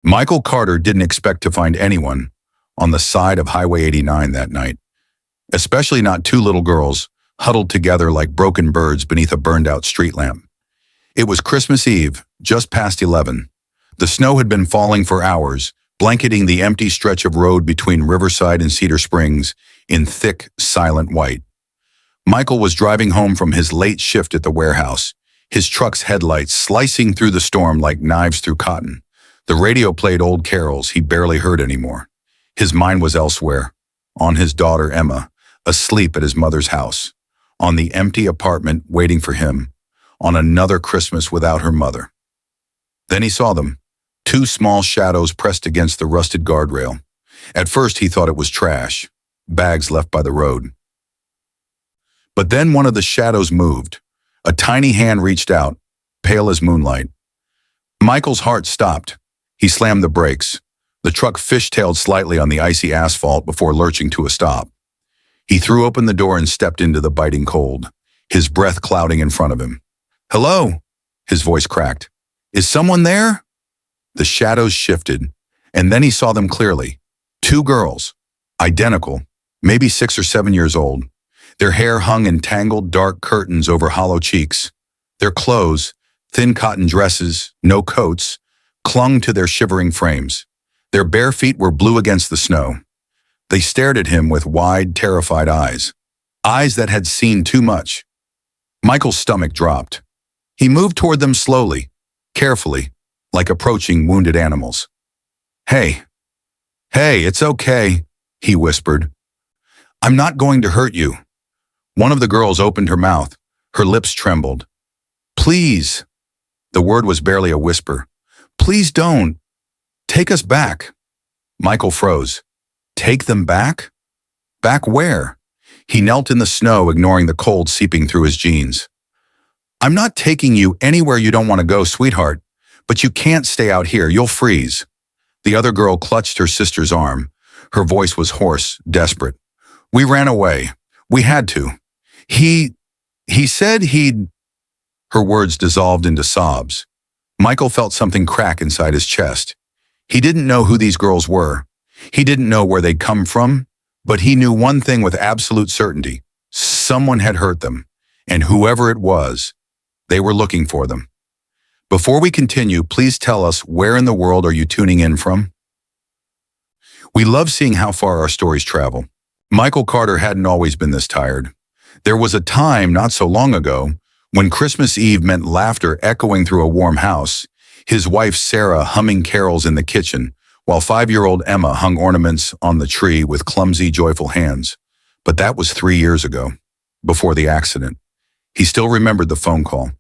Michael Carter didn't expect to find anyone on the side of Highway 89 that night, especially not two little girls huddled together like broken birds beneath a burned-out street lamp. It was Christmas Eve, just past 11. The snow had been falling for hours, blanketing the empty stretch of road between Riverside and Cedar Springs in thick, silent white. Michael was driving home from his late shift at the warehouse, his truck's headlights slicing through the storm like knives through cotton. The radio played old carols he barely heard anymore. His mind was elsewhere, on his daughter Emma, asleep at his mother's house, on the empty apartment waiting for him, on another Christmas without her mother. Then he saw them, two small shadows pressed against the rusted guardrail. At first he thought it was trash, bags left by the road. But then one of the shadows moved. A tiny hand reached out, pale as moonlight. Michael's heart stopped. He slammed the brakes. The truck fishtailed slightly on the icy asphalt before lurching to a stop. He threw open the door and stepped into the biting cold, his breath clouding in front of him. "Hello?" His voice cracked. "Is someone there?" The shadows shifted, and then he saw them clearly. Two girls, identical, maybe 6 or 7 years old. Their hair hung in tangled, dark curtains over hollow cheeks. Their clothes, thin cotton dresses, no coats, clung to their shivering frames. Their bare feet were blue against the snow. They stared at him with wide, terrified eyes that had seen too much. Michael's stomach dropped. He moved toward them slowly, carefully, like approaching wounded animals. Hey, it's okay," he whispered. "I'm not going to hurt you." One of the girls opened her mouth. Her lips trembled. "Please." The word was barely a whisper. "Please don't. Take us back." Michael froze. Take them back? Back where? He knelt in the snow, ignoring the cold seeping through his jeans. "I'm not taking you anywhere you don't want to go, sweetheart, but you can't stay out here. You'll freeze." The other girl clutched her sister's arm. Her voice was hoarse, desperate. "We ran away. We had to. He said he'd—" Her words dissolved into sobs. Michael felt something crack inside his chest. He didn't know who these girls were. He didn't know where they'd come from, but he knew one thing with absolute certainty. Someone had hurt them, and whoever it was, they were looking for them. Before we continue, please tell us, where in the world are you tuning in from? We love seeing how far our stories travel. Michael Carter hadn't always been this tired. There was a time not so long ago when Christmas Eve meant laughter echoing through a warm house, his wife Sarah humming carols in the kitchen, while 5-year-old Emma hung ornaments on the tree with clumsy, joyful hands. But that was 3 years ago, before the accident. He still remembered the phone call,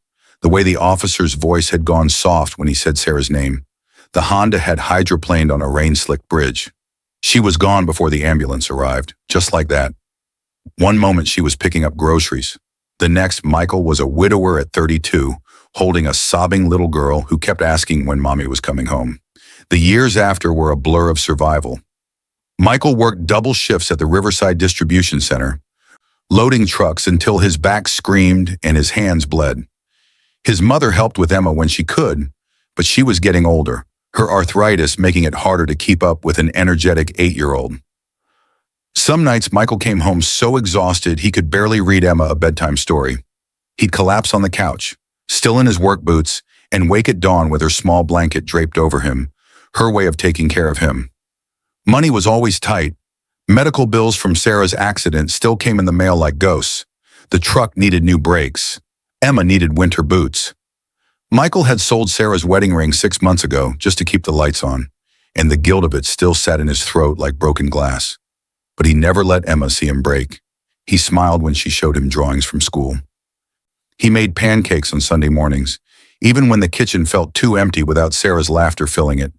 the way the officer's voice had gone soft when he said Sarah's name. The Honda had hydroplaned on a rain-slicked bridge. She was gone before the ambulance arrived, just like that. One moment she was picking up groceries. The next, Michael was a widower at 32, holding a sobbing little girl who kept asking when mommy was coming home. The years after were a blur of survival. Michael worked double shifts at the Riverside Distribution Center, loading trucks until his back screamed and his hands bled. His mother helped with Emma when she could, but she was getting older, her arthritis making it harder to keep up with an energetic 8-year-old. Some nights Michael came home so exhausted he could barely read Emma a bedtime story. He'd collapse on the couch, still in his work boots, and wake at dawn with her small blanket draped over him, her way of taking care of him. Money was always tight. Medical bills from Sarah's accident still came in the mail like ghosts. The truck needed new brakes. Emma needed winter boots. Michael had sold Sarah's wedding ring 6 months ago just to keep the lights on, and the guilt of it still sat in his throat like broken glass. But he never let Emma see him break. He smiled when she showed him drawings from school. He made pancakes on Sunday mornings, even when the kitchen felt too empty without Sarah's laughter filling it.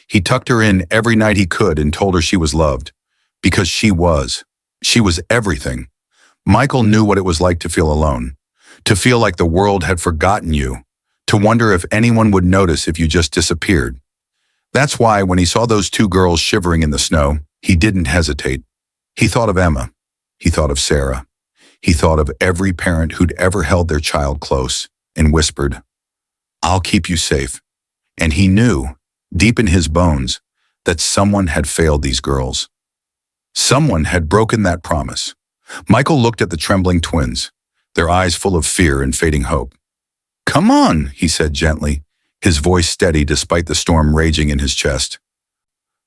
He tucked her in every night he could and told her she was loved. Because she was. She was everything. Michael knew what it was like to feel alone, to feel like the world had forgotten you, to wonder if anyone would notice if you just disappeared. That's why when he saw those two girls shivering in the snow, he didn't hesitate. He thought of Emma. He thought of Sarah. He thought of every parent who'd ever held their child close and whispered, "I'll keep you safe." And he knew deep in his bones, that someone had failed these girls. Someone had broken that promise. Michael looked at the trembling twins, their eyes full of fear and fading hope. "Come on," he said gently, his voice steady despite the storm raging in his chest.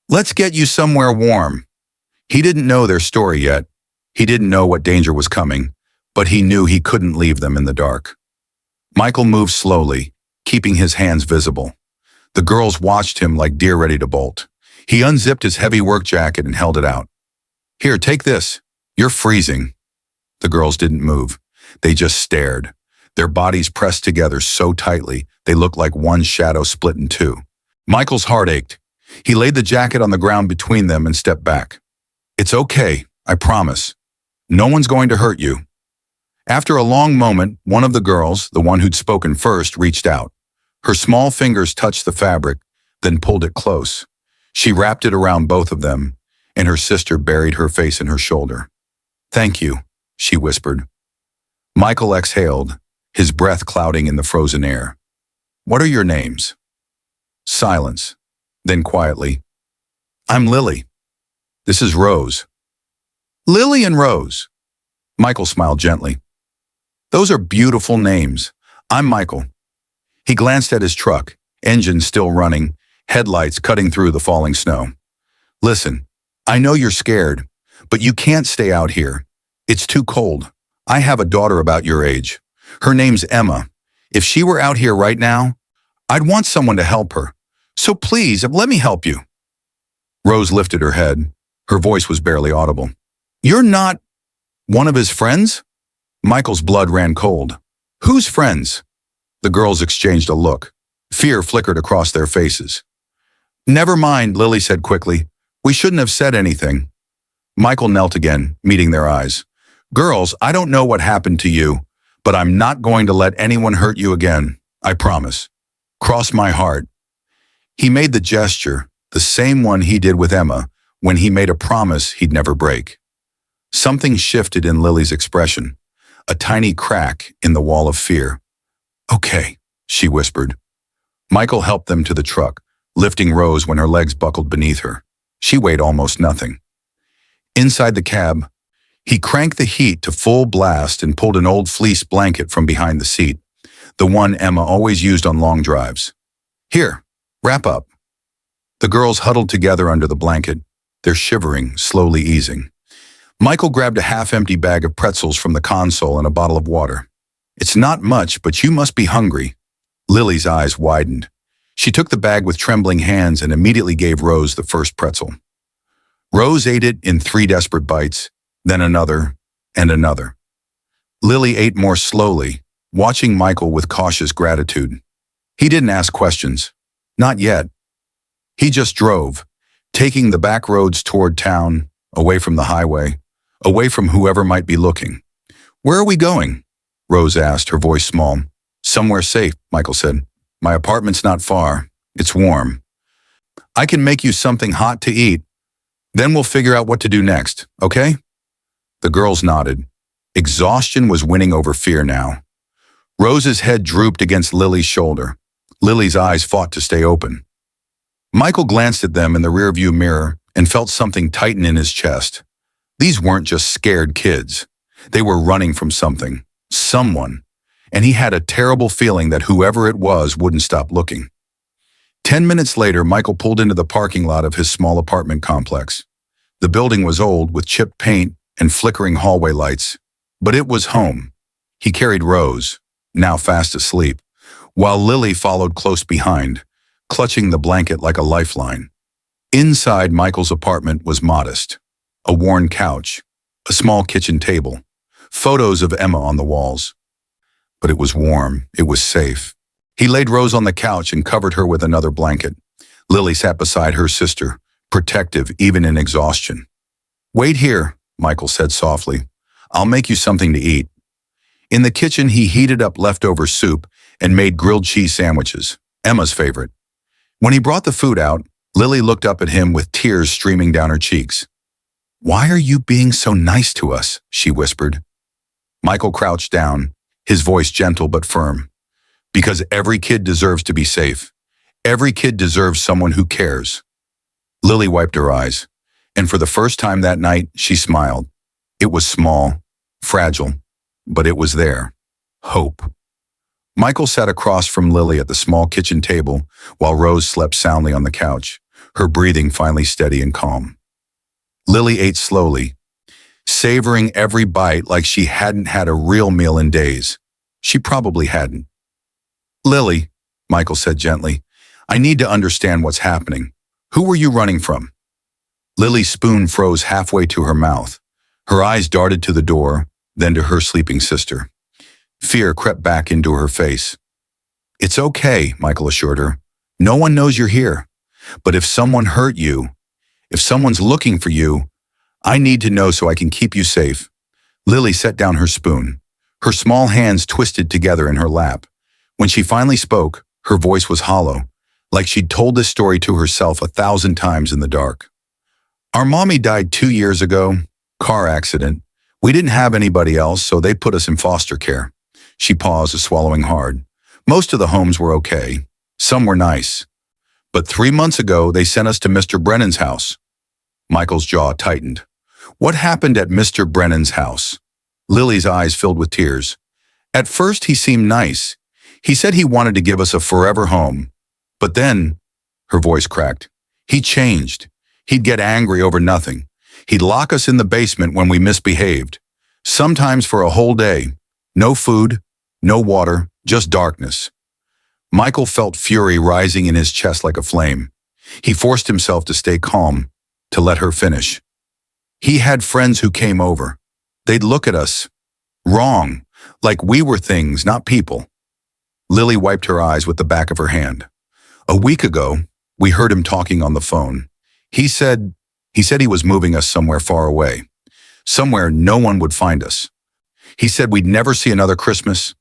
"Let's get you somewhere warm." He didn't know their story yet. He didn't know what danger was coming, but he knew he couldn't leave them in the dark. Michael moved slowly, keeping his hands visible. The girls watched him like deer ready to bolt. He unzipped his heavy work jacket and held it out. "Here, take this. You're freezing." The girls didn't move. They just stared, their bodies pressed together so tightly they looked like one shadow split in two. Michael's heart ached. He laid the jacket on the ground between them and stepped back. "It's okay, I promise. No one's going to hurt you." After a long moment, one of the girls, the one who'd spoken first, reached out. Her small fingers touched the fabric, then pulled it close. She wrapped it around both of them, and her sister buried her face in her shoulder. "Thank you," she whispered. Michael exhaled, his breath clouding in the frozen air. "What are your names?" Silence. Then quietly, "I'm Lily. This is Rose." "Lily and Rose." Michael smiled gently. "Those are beautiful names. I'm Michael." He glanced at his truck, engine still running, headlights cutting through the falling snow. "Listen, I know you're scared, but you can't stay out here. It's too cold. I have a daughter about your age. Her name's Emma. If she were out here right now, I'd want someone to help her. So please, let me help you." Rose lifted her head. Her voice was barely audible. "You're not one of his friends?" Michael's blood ran cold. "Whose friends?" The girls exchanged a look. Fear flickered across their faces. "Never mind," Lily said quickly. "We shouldn't have said anything." Michael knelt again, meeting their eyes. "Girls, I don't know what happened to you, but I'm not going to let anyone hurt you again. I promise. Cross my heart." He made the gesture, the same one he did with Emma, when he made a promise he'd never break. Something shifted in Lily's expression, a tiny crack in the wall of fear. "Okay," she whispered. Michael helped them to the truck, lifting Rose when her legs buckled beneath her. She weighed almost nothing. Inside the cab, he cranked the heat to full blast and pulled an old fleece blanket from behind the seat, the one Emma always used on long drives. "Here, wrap up." The girls huddled together under the blanket, their shivering slowly easing. Michael grabbed a half-empty bag of pretzels from the console and a bottle of water. "It's not much, but you must be hungry." Lily's eyes widened. She took the bag with trembling hands and immediately gave Rose the first pretzel. Rose ate it in 3 desperate bites, then another and another. Lily ate more slowly, watching Michael with cautious gratitude. He didn't ask questions. Not yet. He just drove, taking the back roads toward town, away from the highway, away from whoever might be looking. "Where are we going?" Rose asked, her voice small. "Somewhere safe," Michael said. "My apartment's not far. It's warm. I can make you something hot to eat. Then we'll figure out what to do next, okay?" The girls nodded. Exhaustion was winning over fear now. Rose's head drooped against Lily's shoulder. Lily's eyes fought to stay open. Michael glanced at them in the rearview mirror and felt something tighten in his chest. These weren't just scared kids. They were running from something, someone, and he had a terrible feeling that whoever it was wouldn't stop looking. 10 minutes later, Michael pulled into the parking lot of his small apartment complex. The building was old, with chipped paint and flickering hallway lights, but it was home. He carried Rose, now fast asleep, while Lily followed close behind, clutching the blanket like a lifeline. Inside Michael's apartment was modest. A worn couch, a small kitchen table, photos of Emma on the walls. But it was warm, it was safe. He laid Rose on the couch and covered her with another blanket. Lily sat beside her sister, protective even in exhaustion. "Wait here," Michael said softly. "I'll make you something to eat." In the kitchen, he heated up leftover soup and made grilled cheese sandwiches, Emma's favorite. When he brought the food out, Lily looked up at him with tears streaming down her cheeks. "Why are you being so nice to us?" she whispered. Michael crouched down, his voice gentle but firm. "Because every kid deserves to be safe. Every kid deserves someone who cares. Lily wiped her eyes, and for the first time that night, she smiled. It was small, fragile, but it was there. Hope. Michael sat across from Lily at the small kitchen table while Rose slept soundly on the couch, her breathing finally steady and calm. Lily ate slowly, savoring every bite like she hadn't had a real meal in days. She probably hadn't. "Lily," Michael said gently, "I need to understand what's happening. Who were you running from?" Lily's spoon froze halfway to her mouth. Her eyes darted to the door, then to her sleeping sister. Fear crept back into her face. "It's okay," Michael assured her. "No one knows you're here. But if someone hurt you, if someone's looking for you, I need to know so I can keep you safe." Lily set down her spoon. Her small hands twisted together in her lap. When she finally spoke, her voice was hollow, like she'd told this story to herself 1,000 times in the dark. "Our mommy died 2 years ago. Car accident. We didn't have anybody else, so they put us in foster care." She paused, swallowing hard. "Most of the homes were okay. Some were nice. But 3 months ago, they sent us to Mr. Brennan's house." Michael's jaw tightened. "What happened at Mr. Brennan's house?" Lily's eyes filled with tears. "At first, he seemed nice. He said he wanted to give us a forever home. But then," her voice cracked, "he changed. He'd get angry over nothing. He'd lock us in the basement when we misbehaved. Sometimes for a whole day. No food, no water, just darkness." Michael felt fury rising in his chest like a flame. He forced himself to stay calm, to let her finish. "He had friends who came over. They'd look at us. Wrong. Like we were things, not people." Lily wiped her eyes with the back of her hand. "A week ago, we heard him talking on the phone. He said he was moving us somewhere far away. Somewhere no one would find us. He said we'd never see another Christmas."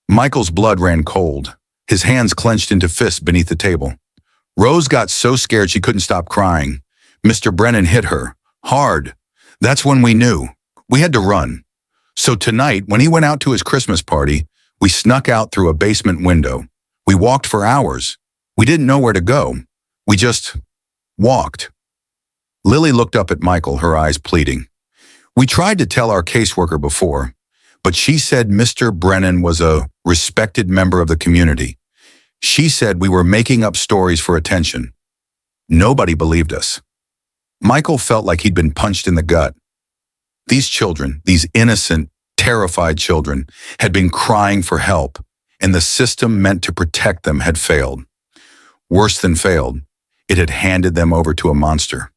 Michael's blood ran cold. His hands clenched into fists beneath the table. Rose got so scared she couldn't stop crying. Mr. Brennan hit her. Hard. That's when we knew. We had to run. So tonight, when he went out to his Christmas party, we snuck out through a basement window. We walked for hours. We didn't know where to go. We just walked. Lily looked up at Michael, her eyes pleading. "We tried to tell our caseworker before, but she said Mr. Brennan was a respected member of the community. She said we were making up stories for attention. Nobody believed us." Michael felt like he'd been punched in the gut. These children, these innocent, terrified children, had been crying for help, and the system meant to protect them had failed. Worse than failed, it had handed them over to a monster.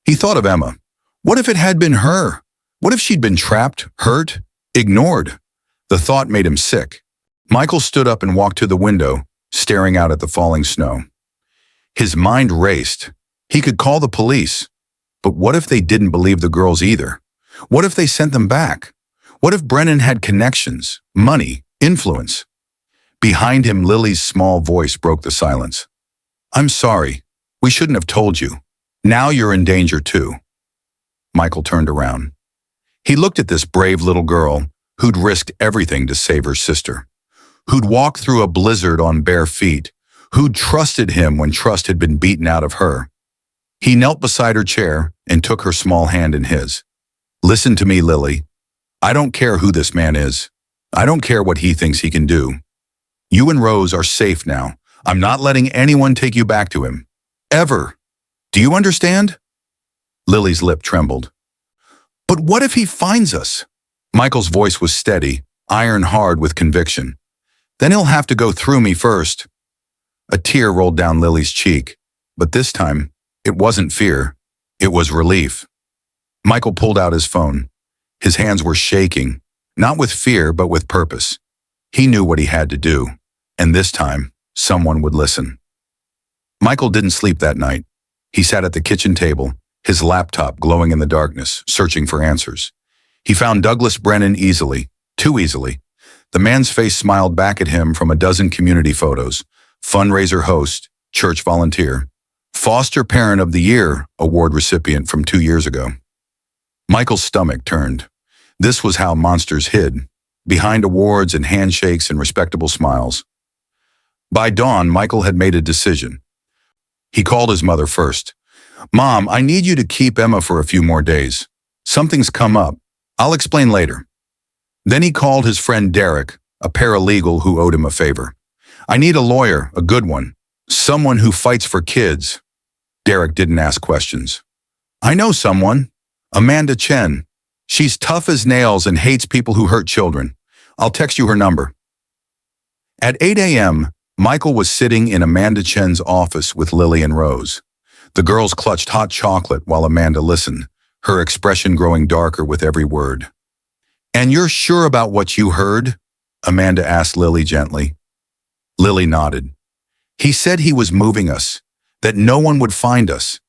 He thought of Emma. What if it had been her? What if she'd been trapped, hurt, ignored? The thought made him sick. Michael stood up and walked to the window, staring out at the falling snow. His mind raced. He could call the police. But what if they didn't believe the girls either? What if they sent them back? What if Brennan had connections, money, influence? Behind him, Lily's small voice broke the silence. "I'm sorry. We shouldn't have told you. Now you're in danger too." Michael turned around. He looked at this brave little girl who'd risked everything to save her sister, who'd walked through a blizzard on bare feet, who'd trusted him when trust had been beaten out of her. He knelt beside her chair and took her small hand in his. "Listen to me, Lily. I don't care who this man is. I don't care what he thinks he can do. You and Rose are safe now. I'm not letting anyone take you back to him. Ever. Do you understand?" Lily's lip trembled. "But what if he finds us?" Michael's voice was steady, iron hard with conviction. "Then he'll have to go through me first." A tear rolled down Lily's cheek, but this time, it wasn't fear. It was relief. Michael pulled out his phone. His hands were shaking, not with fear, but with purpose. He knew what he had to do, and this time, someone would listen. Michael didn't sleep that night. He sat at the kitchen table, his laptop glowing in the darkness, searching for answers. He found Douglas Brennan easily, too easily. The man's face smiled back at him from a dozen community photos: fundraiser host, church volunteer, Foster Parent of the Year award recipient from 2 years ago. Michael's stomach turned. This was how monsters hid, behind awards and handshakes and respectable smiles. By dawn, Michael had made a decision. He called his mother first. "Mom, I need you to keep Emma for a few more days. Something's come up. I'll explain later." Then he called his friend Derek, a paralegal who owed him a favor. "I need a lawyer, a good one. Someone who fights for kids." Derek didn't ask questions. "I know someone. Amanda Chen. She's tough as nails and hates people who hurt children. I'll text you her number." At 8 a.m., Michael was sitting in Amanda Chen's office with Lily and Rose. The girls clutched hot chocolate while Amanda listened, her expression growing darker with every word. "And you're sure about what you heard?" Amanda asked Lily gently. Lily nodded. "He said he was moving us, that no one would find us."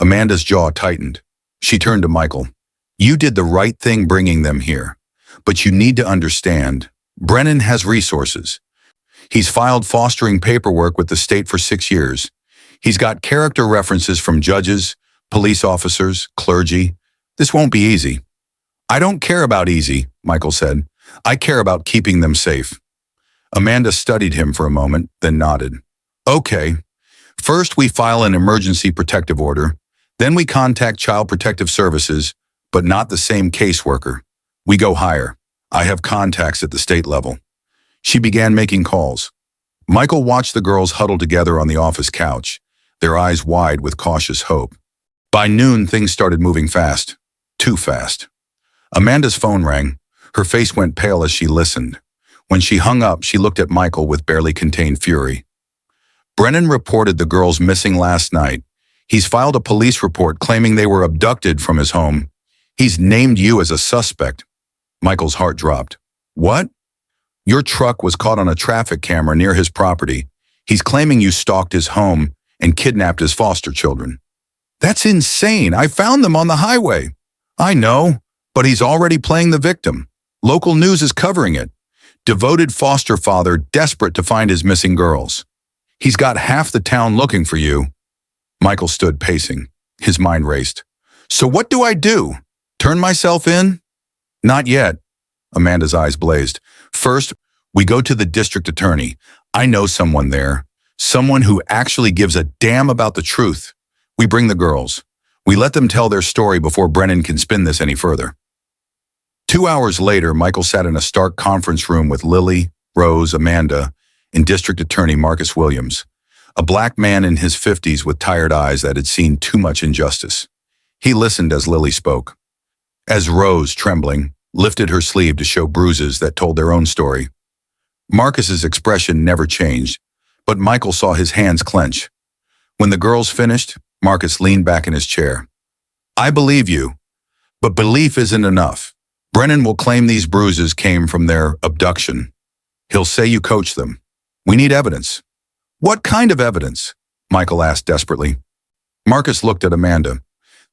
Amanda's jaw tightened. She turned to Michael. "You did the right thing bringing them here, but you need to understand, Brennan has resources. He's filed fostering paperwork with the state for 6 years. He's got character references from judges, police officers, clergy. This won't be easy." "I don't care about easy," Michael said. "I care about keeping them safe." Amanda studied him for a moment, then nodded. "Okay. First, we file an emergency protective order. Then we contact Child Protective Services, but not the same caseworker. We go higher. I have contacts at the state level." She began making calls. Michael watched the girls huddle together on the office couch, their eyes wide with cautious hope. By noon, things started moving fast. Too fast. Amanda's phone rang. Her face went pale as she listened. When she hung up, she looked at Michael with barely contained fury. "Brennan reported the girls missing last night. He's filed a police report claiming they were abducted from his home. He's named you as a suspect." Michael's heart dropped. "What?" "Your truck was caught on a traffic camera near his property. He's claiming you stalked his home and kidnapped his foster children." "That's insane. I found them on the highway." "I know, but he's already playing the victim. Local news is covering it. Devoted foster father desperate to find his missing girls. He's got half the town looking for you." Michael stood pacing. His mind raced. "So what do I do? Turn myself in?" "Not yet." Amanda's eyes blazed. "First, we go to the district attorney. I know someone there. Someone who actually gives a damn about the truth. We bring the girls. We let them tell their story before Brennan can spin this any further." 2 hours later, Michael sat in a stark conference room with Lily, Rose, Amanda, and District Attorney Marcus Williams, a black man in his 50s with tired eyes that had seen too much injustice. He listened as Lily spoke. As Rose, trembling, lifted her sleeve to show bruises that told their own story. Marcus's expression never changed, but Michael saw his hands clench. When the girls finished, Marcus leaned back in his chair. "I believe you, but belief isn't enough. Brennan will claim these bruises came from their abduction. He'll say you coached them. We need evidence." "What kind of evidence?" Michael asked desperately. Marcus looked at Amanda.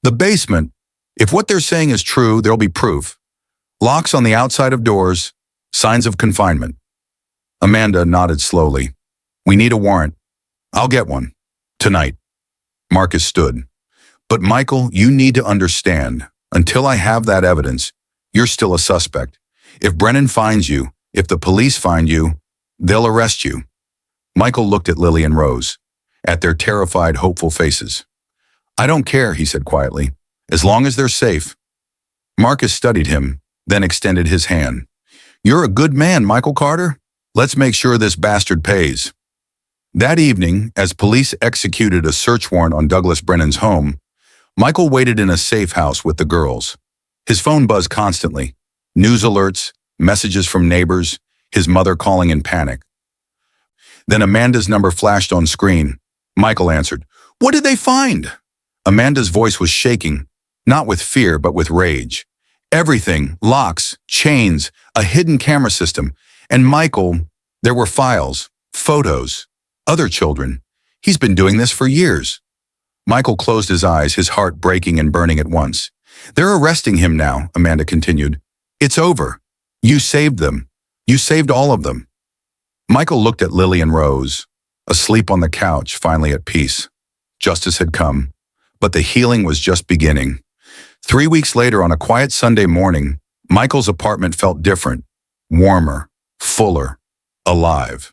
"The basement. If what they're saying is true, there'll be proof. Locks on the outside of doors, signs of confinement." Amanda nodded slowly. "We need a warrant. I'll get one. Tonight." Marcus stood. "But Michael, you need to understand, until I have that evidence, you're still a suspect. If Brennan finds you, if the police find you, they'll arrest you." Michael looked at Lily and Rose, at their terrified, hopeful faces. "I don't care," he said quietly, "as long as they're safe." Marcus studied him, then extended his hand. "You're a good man, Michael Carter. Let's make sure this bastard pays." That evening, as police executed a search warrant on Douglas Brennan's home, Michael waited in a safe house with the girls. His phone buzzed constantly. News alerts, messages from neighbors, his mother calling in panic. Then Amanda's number flashed on screen. Michael answered. "What did they find?" Amanda's voice was shaking, not with fear, but with rage. "Everything, locks, chains, a hidden camera system. And Michael, there were files, photos, other children. He's been doing this for years." Michael closed his eyes, his heart breaking and burning at once. "They're arresting him now," Amanda continued. "It's over. You saved them. You saved all of them." Michael looked at Lily and Rose, asleep on the couch, finally at peace. Justice had come, but the healing was just beginning. 3 weeks later, on a quiet Sunday morning, Michael's apartment felt different, warmer, fuller, alive.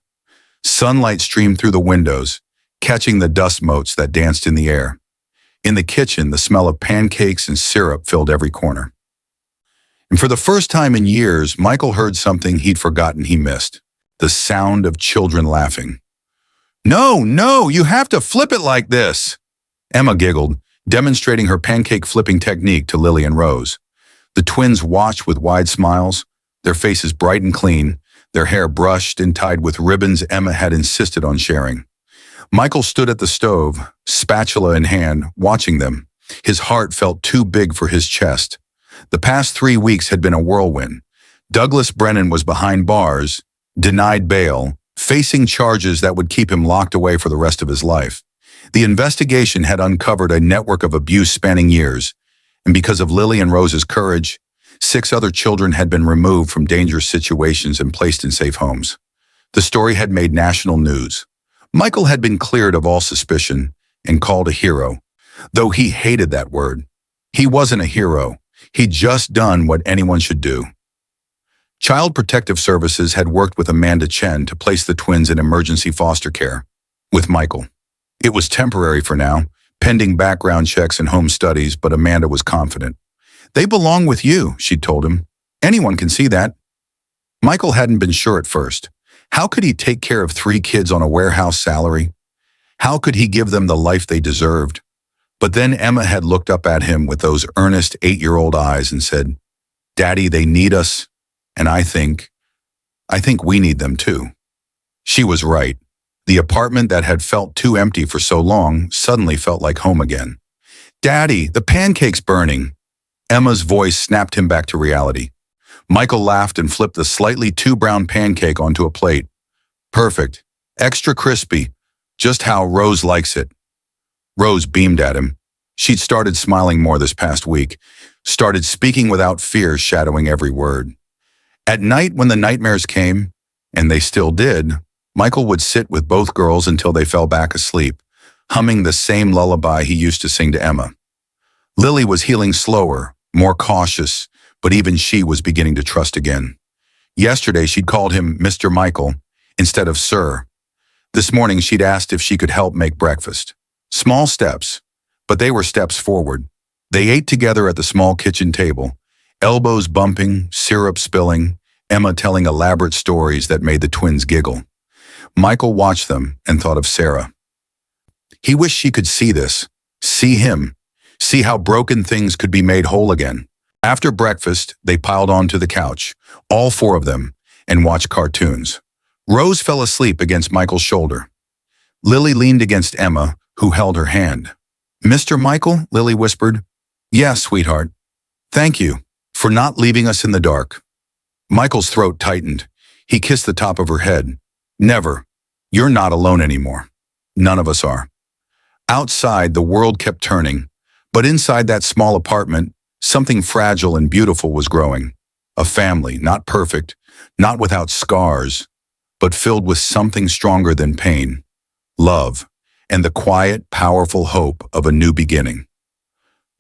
Sunlight streamed through the windows, catching the dust motes that danced in the air. In the kitchen, the smell of pancakes and syrup filled every corner. And for the first time in years, Michael heard something he'd forgotten he missed: the sound of children laughing. "No, no, you have to flip it like this," Emma giggled, demonstrating her pancake flipping technique to Lily and Rose. The twins watched with wide smiles, their faces bright and clean, their hair brushed and tied with ribbons Emma had insisted on sharing. Michael stood at the stove, spatula in hand, watching them. His heart felt too big for his chest. The past 3 weeks had been a whirlwind. Douglas Brennan was behind bars, denied bail, facing charges that would keep him locked away for the rest of his life. The investigation had uncovered a network of abuse spanning years, and because of Lily and Rose's courage, 6 other children had been removed from dangerous situations and placed in safe homes. The story had made national news. Michael had been cleared of all suspicion and called a hero, though he hated that word. He wasn't a hero. He'd just done what anyone should do. Child Protective Services had worked with Amanda Chen to place the twins in emergency foster care with Michael. It was temporary for now, pending background checks and home studies, but Amanda was confident. "They belong with you," she told him. "Anyone can see that." Michael hadn't been sure at first. How could he take care of 3 kids on a warehouse salary? How could he give them the life they deserved? But then Emma had looked up at him with those earnest 8-year-old eyes and said, "Daddy, they need us, and I think we need them too." She was right. The apartment that had felt too empty for so long suddenly felt like home again. "Daddy, the pancake's burning." Emma's voice snapped him back to reality. Michael laughed and flipped the slightly too brown pancake onto a plate. "Perfect. Extra crispy. Just how Rose likes it." Rose beamed at him. She'd started smiling more this past week, started speaking without fear shadowing every word. At night when the nightmares came, and they still did, Michael would sit with both girls until they fell back asleep, humming the same lullaby he used to sing to Emma. Lily was healing slower, more cautious, but even she was beginning to trust again. Yesterday she'd called him Mr. Michael instead of Sir. This morning she'd asked if she could help make breakfast. Small steps, but they were steps forward. They ate together at the small kitchen table, elbows bumping, syrup spilling, Emma telling elaborate stories that made the twins giggle. Michael watched them and thought of Sarah. He wished she could see this, see him, see how broken things could be made whole again. After breakfast, they piled onto the couch, all 4 of them, and watched cartoons. Rose fell asleep against Michael's shoulder. Lily leaned against Emma, who held her hand. "Mr. Michael," Lily whispered. "Yes, sweetheart. Thank you for not leaving us in the dark." Michael's throat tightened. He kissed the top of her head. "Never. You're not alone anymore. None of us are." Outside, the world kept turning, but inside that small apartment, something fragile and beautiful was growing. A family, not perfect, not without scars, but filled with something stronger than pain, love, and the quiet, powerful hope of a new beginning.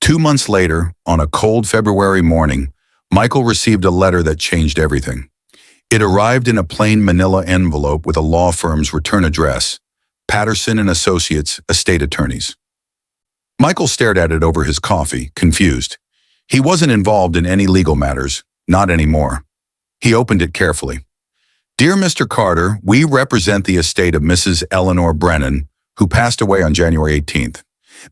2 months later, on a cold February morning, Michael received a letter that changed everything. It arrived in a plain manila envelope with a law firm's return address, Patterson and Associates, estate attorneys. Michael stared at it over his coffee, confused. He wasn't involved in any legal matters, not anymore. He opened it carefully. "Dear Mr. Carter, we represent the estate of Mrs. Eleanor Brennan, who passed away on January 18th.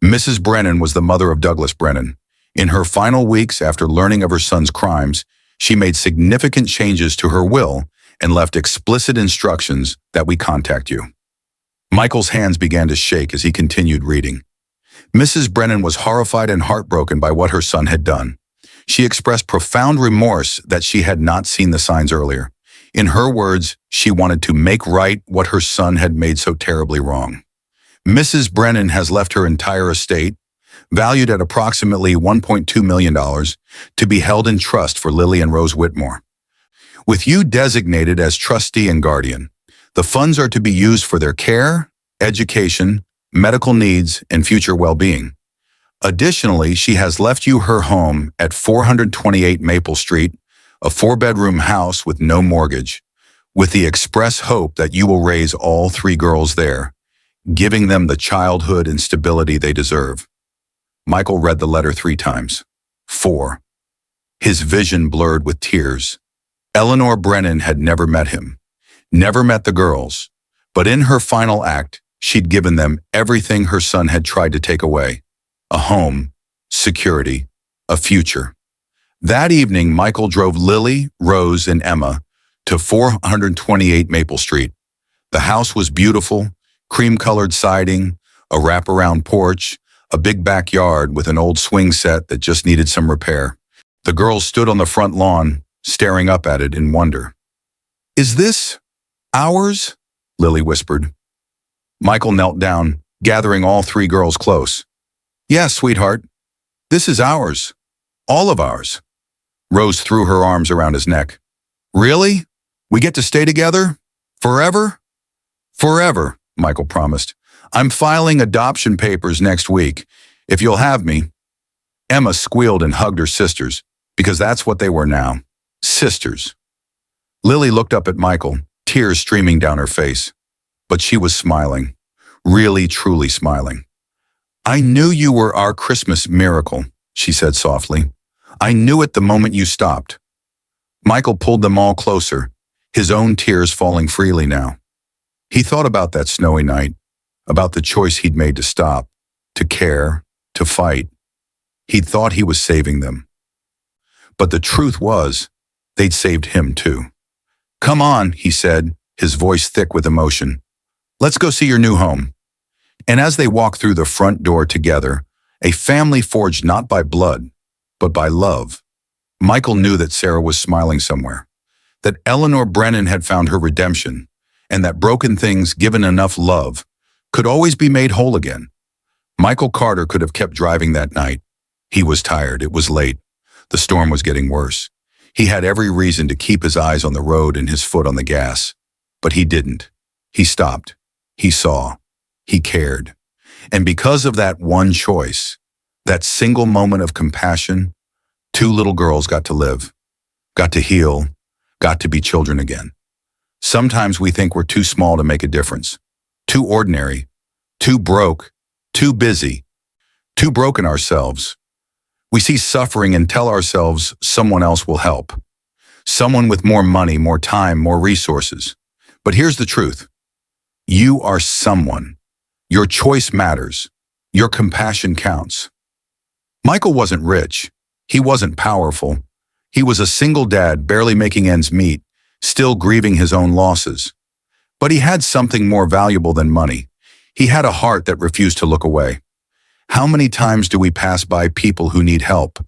Mrs. Brennan was the mother of Douglas Brennan. In her final weeks after learning of her son's crimes, she made significant changes to her will and left explicit instructions that we contact you." Michael's hands began to shake as he continued reading. Mrs. Brennan was horrified and heartbroken by what her son had done. She expressed profound remorse that she had not seen the signs earlier. In her words, she wanted to make right what her son had made so terribly wrong. Mrs. Brennan has left her entire estate, valued at approximately $1.2 million, to be held in trust for Lily and Rose Whitmore. With you designated as trustee and guardian, the funds are to be used for their care, education, medical needs, and future well-being. Additionally, she has left you her home at 428 Maple Street, a 4-bedroom house with no mortgage. with the express hope that you will raise all three girls there, giving them the childhood and stability they deserve. Michael read the letter 3 times. 4. His vision blurred with tears. Eleanor Brennan had never met him, never met the girls, but in her final act, she'd given them everything her son had tried to take away: a home, security, a future. That evening, Michael drove Lily, Rose, and Emma to 428 Maple Street. The house was beautiful, cream-colored siding, a wraparound porch, a big backyard with an old swing set that just needed some repair. The girls stood on the front lawn, staring up at it in wonder. "Is this ours?" Lily whispered. Michael knelt down, gathering all 3 girls close. "Yes, sweetheart. This is ours. All of ours." Rose threw her arms around his neck. "Really? We get to stay together? Forever?" "Forever," Michael promised. "I'm filing adoption papers next week, if you'll have me." Emma squealed and hugged her sisters, because that's what they were now. Sisters. Lily looked up at Michael, tears streaming down her face. But she was smiling. Really, truly smiling. "I knew you were our Christmas miracle," she said softly. "I knew it the moment you stopped." Michael pulled them all closer, his own tears falling freely now. He thought about that snowy night, about the choice he'd made to stop, to care, to fight. He'd thought he was saving them. But the truth was, they'd saved him too. "Come on," he said, his voice thick with emotion. "Let's go see your new home." And as they walked through the front door together, a family forged not by blood, but by love, Michael knew that Sarah was smiling somewhere, that Eleanor Brennan had found her redemption, and that broken things, given enough love, could always be made whole again. Michael Carter could have kept driving that night. He was tired. It was late. The storm was getting worse. He had every reason to keep his eyes on the road and his foot on the gas. But he didn't. He stopped. He saw. He cared. And because of that one choice, that single moment of compassion, 2 little girls got to live, got to heal, got to be children again. Sometimes we think we're too small to make a difference, too ordinary, too broke, too busy, too broken ourselves. We see suffering and tell ourselves someone else will help. Someone with more money, more time, more resources. But here's the truth. You are someone. Your choice matters. Your compassion counts. Michael wasn't rich. He wasn't powerful. He was a single dad barely making ends meet, still grieving his own losses. But he had something more valuable than money. He had a heart that refused to look away. How many times do we pass by people who need help?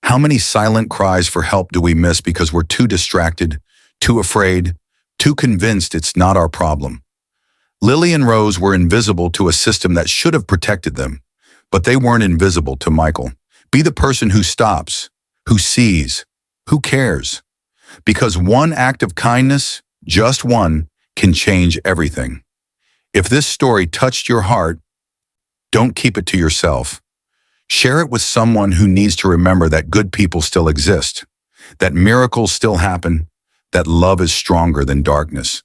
How many silent cries for help do we miss because we're too distracted, too afraid, too convinced it's not our problem? Lily and Rose were invisible to a system that should have protected them, but they weren't invisible to Michael. Be the person who stops, who sees, who cares. Because one act of kindness, just one, can change everything. If this story touched your heart, don't keep it to yourself. Share it with someone who needs to remember that good people still exist, that miracles still happen, that love is stronger than darkness.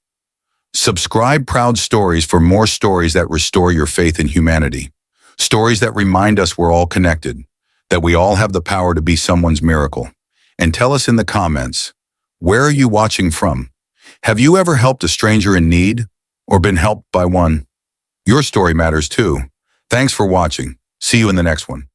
Subscribe Proud Stories for more stories that restore your faith in humanity. Stories that remind us we're all connected, that we all have the power to be someone's miracle. And tell us in the comments, where are you watching from? Have you ever helped a stranger in need or been helped by one? Your story matters too. Thanks for watching. See you in the next one.